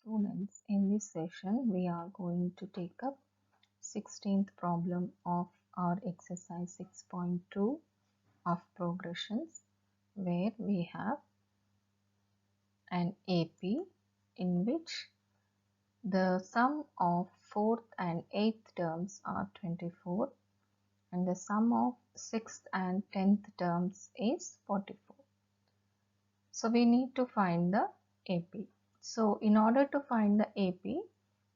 students, in this session we are going to take up 16th problem of our exercise 6.2 of progressions, where we have an AP in which the sum of 4th and 8th terms are 24 and the sum of 6th and 10th terms is 44. So we need to find the AP. So in order to find the AP,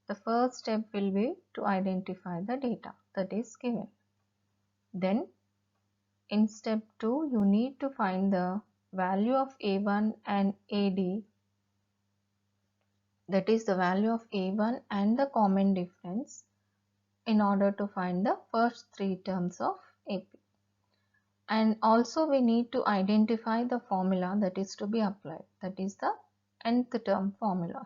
the first step will be to identify the data that is given. Then in step 2, you need to find the value of A1 and AD, that is the value of A1 and the common difference, in order to find the first 3 terms of AP. And also we need to identify the formula that is to be applied, that is the nth term formula.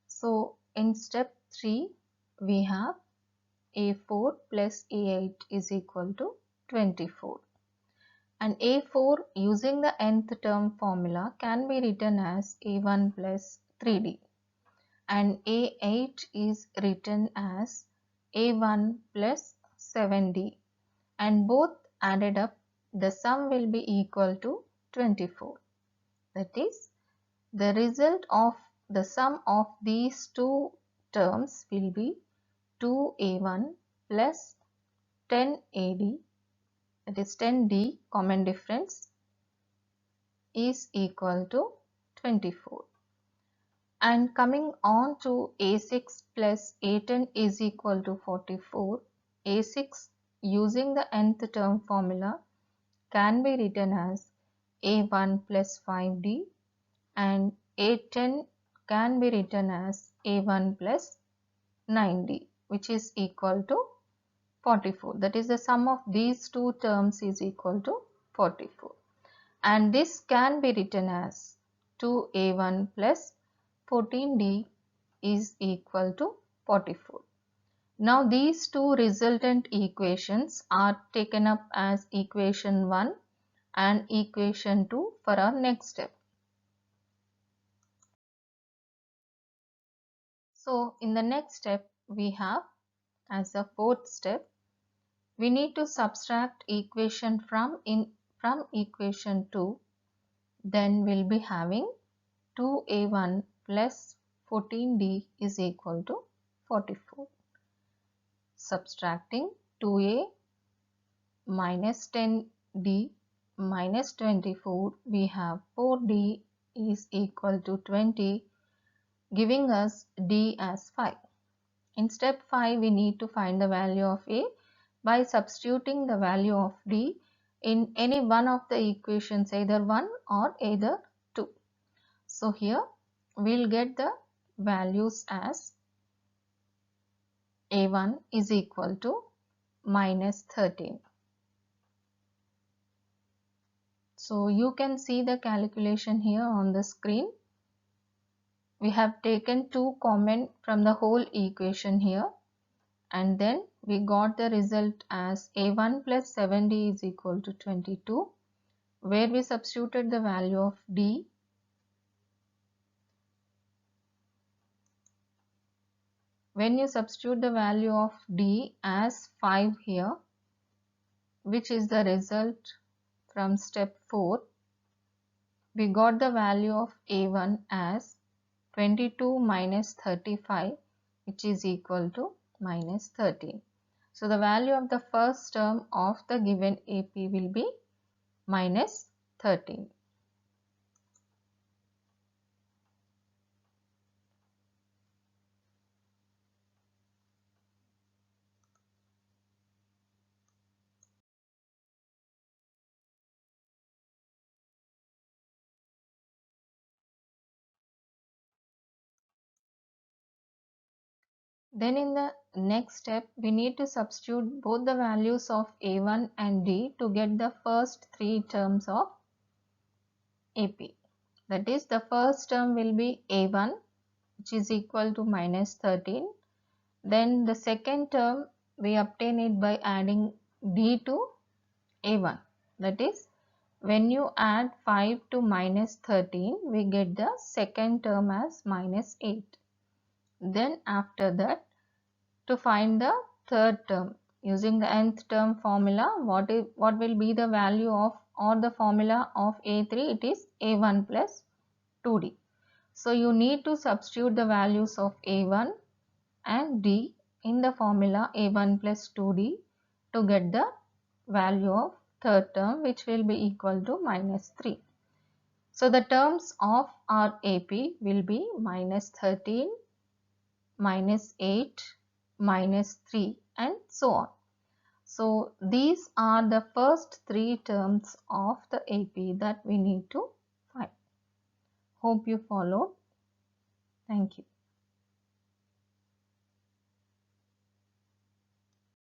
So in step 3, we have A4 plus A8 is equal to 24. And A4 using the nth term formula can be written as A1 plus 3D. And A8 is written as A1 plus 7D. And both added up, the sum will be equal to 24. That is, the result of the sum of these two terms will be 2A1 plus 10AD, that is 10D common difference, is equal to 24. And coming on to A6 plus A10 is equal to 44. A6 using the nth term formula can be written as A1 plus 5D and A10 can be written as A1 plus 9D, which is equal to 44. That is, the sum of these two terms is equal to 44. And this can be written as 2A1 plus 14D is equal to 44. Now these two resultant equations are taken up as equation 1 and equation 2 for our next step. So in the next step, we have as a fourth step, we need to subtract equation from equation 2. Then we'll be having 2A1 plus 14D is equal to 44. Subtracting 2A minus 10D minus 24, we have 4D is equal to 20, giving us D as 5. In step 5, we need to find the value of A by substituting the value of D in any one of the equations, either 1 or either 2. So here we'll get the values as A1 is equal to minus 13. So you can see the calculation here on the screen. We have taken 2 common from the whole equation here, and then we got the result as A1 plus 7D is equal to 22, where we substituted the value of D. When you substitute the value of D as 5 here, which is the result from step 4, we got the value of A1 as 22 minus 35, which is equal to minus 13. So the value of the first term of the given AP will be minus 13. Then in the next step, we need to substitute both the values of A1 and D to get the first 3 terms of AP. That is, the first term will be A1, which is equal to minus 13. Then the second term, we obtain it by adding D to A1. That is, when you add 5 to minus 13, we get the second term as minus 8. Then after that, to find the third term, using the nth term formula, what will be the value of, or the formula of A3? It is A1 plus 2D. So you need to substitute the values of A1 and D in the formula A1 plus 2D to get the value of third term, which will be equal to minus 3. So the terms of our AP will be minus 13, minus 8, minus 3 and so on. So these are the first three terms of the AP that we need to find. Hope you followed. Thank you.